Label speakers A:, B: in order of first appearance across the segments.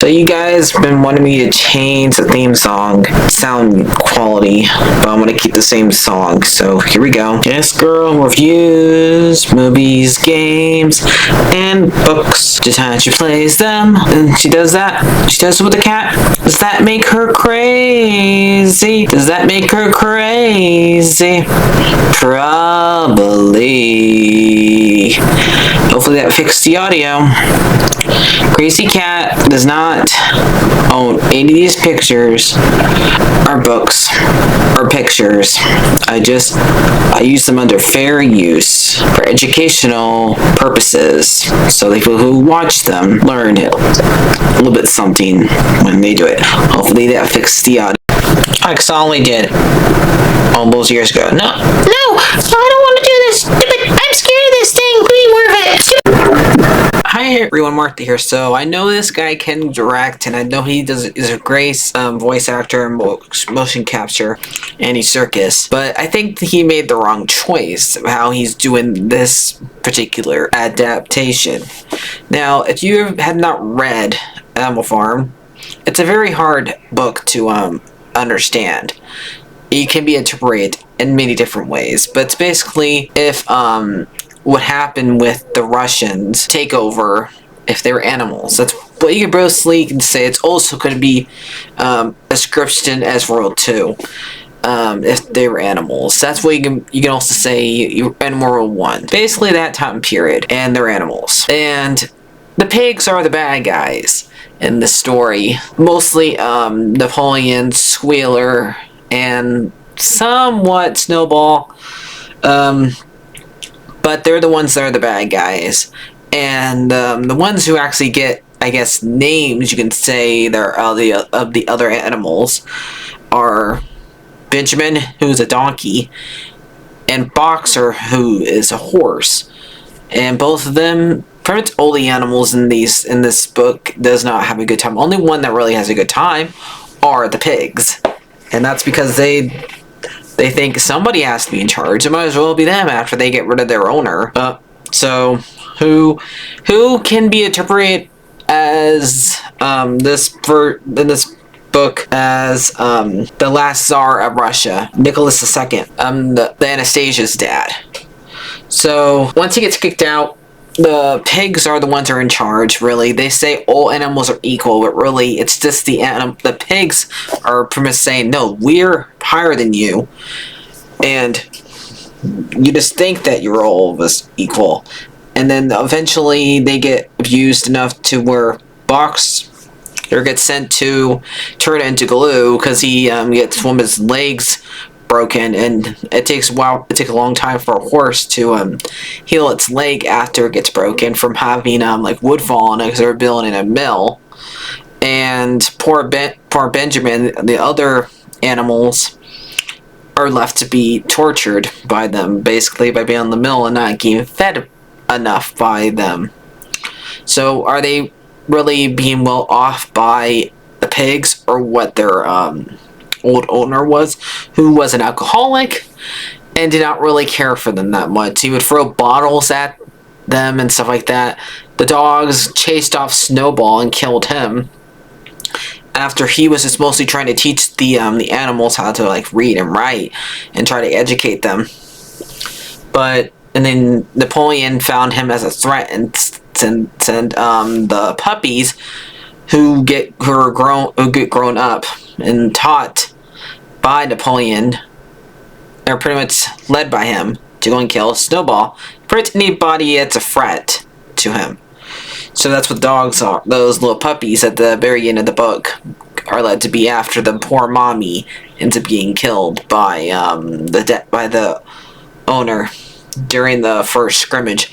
A: So you guys been wanting me to change the theme song sound quality, but I'm gonna keep the same song. So here we go. This girl reviews movies, games, and books. Just how she plays them, and she does that. She does it with the cat. Does that make her crazy? Does that make her crazy? Probably. Hopefully that fixed the audio. Crazy Cat does not own any of these pictures or books or pictures. I use them under fair use for educational purposes, so the people who watch them learn a little bit something when they do it. Hopefully that fixed the audio. I accidentally did all those years ago. No, I don't want to do this. I'm scared of this thing. Please work it. Hi everyone, Martha here. So I know this guy can direct, and I know he is a great voice actor and motion capture and he's circus, but I think he made the wrong choice of how he's doing this particular adaptation. Now, if you had not read Animal Farm, it's a very hard book to understand. It can be interpreted in many different ways, but it's basically if what happened with the Russians take over if they were animals. That's what you can say. It's also going to be a description as World 2 if they were animals. That's what you can also say in World 1. Basically that time period, and they're animals. And the pigs are the bad guys in the story. Mostly Napoleon, Squealer, and somewhat Snowball. But they're the ones that are the bad guys. And the ones who actually get, I guess, names, you can say, they're of the other animals, are Benjamin, who's a donkey, and Boxer, who is a horse. And both of them, pretty much all the animals in this book does not have a good time. Only one that really has a good time are the pigs. And that's because they think somebody has to be in charge. It might as well be them after they get rid of their owner. So who can be interpreted as in this book as the last Tsar of Russia, Nicholas II, the Anastasia's dad. So once he gets kicked out, the pigs are the ones who are in charge, really. They say all animals are equal, but really it's just the pigs are pretty much saying, no, we're higher than you, and you just think that you're all of us equal. And then eventually they get abused enough to where Boxer gets sent to turn into glue because he gets one of his legs broken, and it takes a while. It takes a long time for a horse to heal its leg after it gets broken from having like wood fall on it because they're building a mill. And poor Benjamin, the other animals are left to be tortured by them, basically by being on the mill and not getting fed enough by them. So are they really being well off by the pigs, or what their old owner was, who was an alcoholic and did not really care for them that much? He would throw bottles at them and stuff like that. The dogs chased off Snowball and killed him after he was just mostly trying to teach the animals how to like read and write and try to educate them. And then Napoleon found him as a threat and sent the puppies who get grown up and taught by Napoleon, are pretty much led by him to go and kill Snowball. Pretty anybody that's a threat to him. So that's what dogs are. Those little puppies at the very end of the book are led to be after the poor mommy ends up being killed by the owner during the first scrimmage,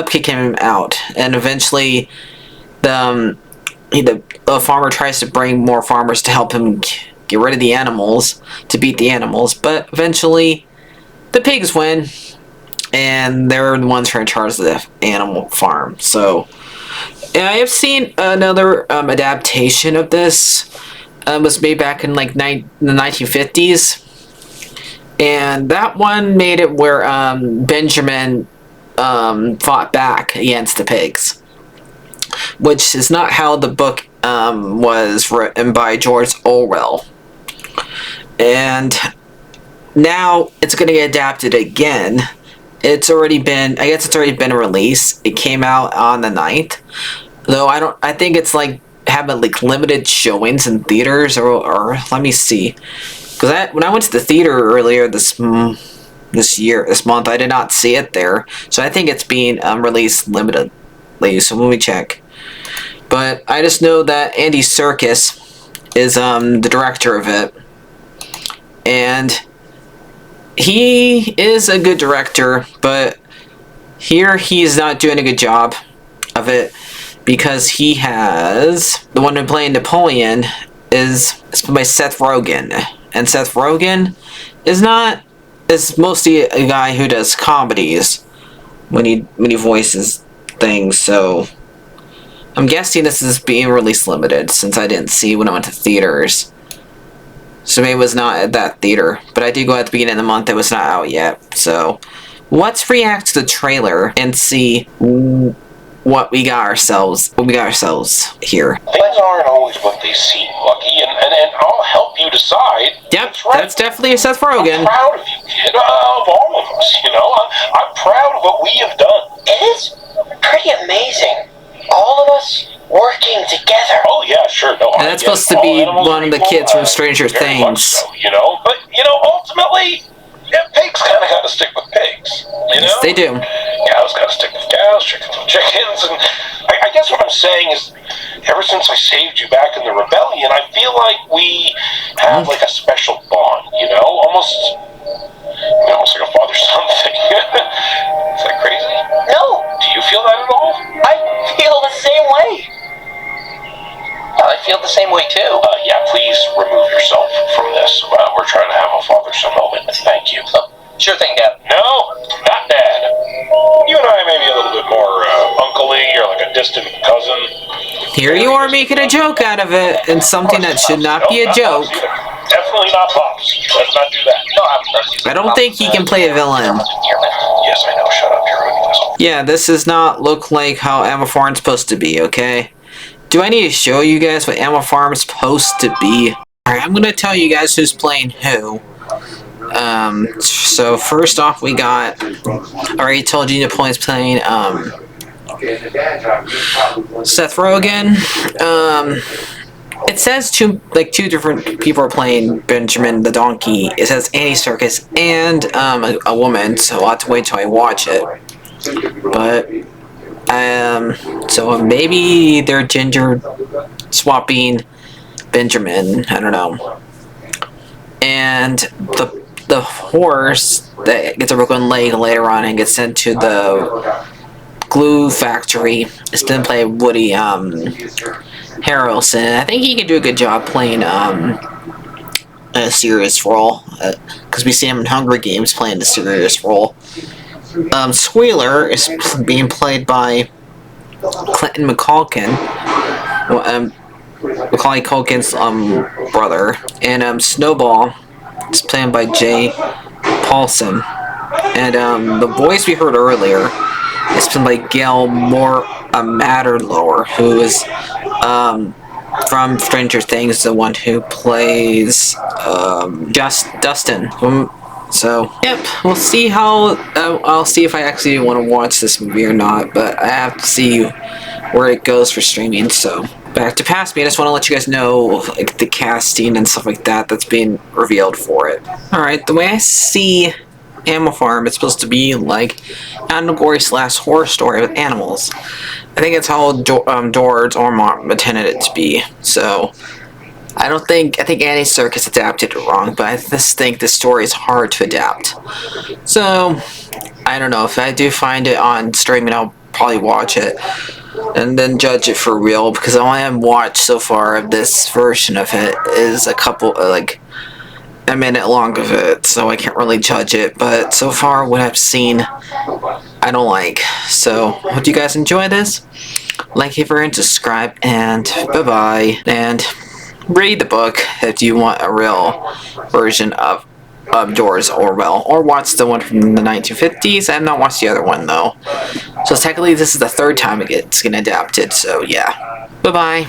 A: kicking him out. And eventually the farmer tries to bring more farmers to help him get rid of the animals, to beat the animals, but eventually the pigs win, and they're the ones who are in charge of the animal farm. So I have seen another adaptation of this. Was made back in like the 1950s, and that one made it where Benjamin fought back against the pigs, which is not how the book was written by George Orwell. And now it's going to get adapted again. I guess it's already been released. It came out on the 9th. Though I think it's like having like limited showings in theaters, or let me see. Because when I went to the theater earlier this month, I did not see it there. So I think it's being released limitedly. So let me check. But I just know that Andy Serkis is the director of it. And he is a good director, but here he's not doing a good job of it, because he has the one who played Napoleon is by Seth Rogen, and Seth Rogen is mostly a guy who does comedies when he voices things. So I'm guessing this is being released limited, since I didn't see when I went to theaters. So maybe it was not at that theater, but I did go at the beginning of the month. It was not out yet. So let's react to the trailer and see what we got ourselves here.
B: Things aren't always what they seem, Lucky, and I'll help you decide.
A: Yep, that's definitely Seth Rogen.
B: I'm proud of you, kid, of all of us, you know. I'm proud of what we have done.
C: It is pretty amazing. All of us working together.
B: Oh yeah, sure. No,
A: and that's supposed to be one of the kids from Stranger Things.
B: So, you know, but ultimately, yeah, pigs kind of got to stick with pigs. You know,
A: yes, they do.
B: Cows got to stick with cows, chickens with chickens, and I guess what I'm saying is, ever since I saved you back in the rebellion, I feel like we have like a special bond. You know, almost like a father-son thing. Is that crazy?
C: No.
B: Do you feel that at all?
C: I feel the same way. I feel the same way too.
B: Yeah, please remove yourself from this. We're trying to have a father-son moment. Thank you.
C: Sure thing, Dad.
B: No, not Dad. You and I may be a little bit more uncle-y, or like a distant cousin.
A: Here you are making a joke out of it, and something that should not be a joke.
B: Definitely not Pops. Let's not do that. No,
A: I don't think he can play a villain.
B: Yes, I know. Shut up. You're ruining this.
A: Yeah, this does not look like how Animal Farm's supposed to be, okay? Do I need to show you guys what Animal Farm's supposed to be? Alright, I'm gonna tell you guys who's playing who. So first off we got, I already told you Napoleon's playing, Seth Rogen. It says two different people are playing Benjamin the Donkey. It says Andy Serkis and a woman, so I'll have to wait till I watch it. But so maybe they're ginger swapping Benjamin. I don't know. And the horse that gets a broken leg later on and gets sent to the glue factory is then played Woody Harrelson. I think he can do a good job playing a serious role, because we see him in Hunger Games playing a serious role. Squealer is being played by Clinton McCulkin, Macaulay Culkin's brother, and Snowball is played by Jay Paulson, and the voice we heard earlier is played by Gail Matterlower, who is from Stranger Things, the one who plays Dustin. So, yep, we'll see how, I'll see if I actually want to watch this movie or not, but I have to see where it goes for streaming. So, back to Past Me, I just want to let you guys know, like, the casting and stuff like that that's being revealed for it. Alright, the way I see Animal Farm, it's supposed to be like an allegory / horror story with animals. I think it's how George Orwell intended it to be, so I think Andy Serkis adapted it wrong, but I just think the story is hard to adapt. So, I don't know, if I do find it on streaming, I'll probably watch it and then judge it for real, because all I have watched so far of this version of it is a couple, like, a minute long of it, so I can't really judge it, but so far what I've seen, I don't like. So, hope you guys enjoy this. Like, favorite, and subscribe, and bye-bye, and read the book if you want a real version of George Orwell, or watch the one from the 1950s. I have not watched the other one though, so technically this is the third time it's getting adapted, so yeah. Bye bye.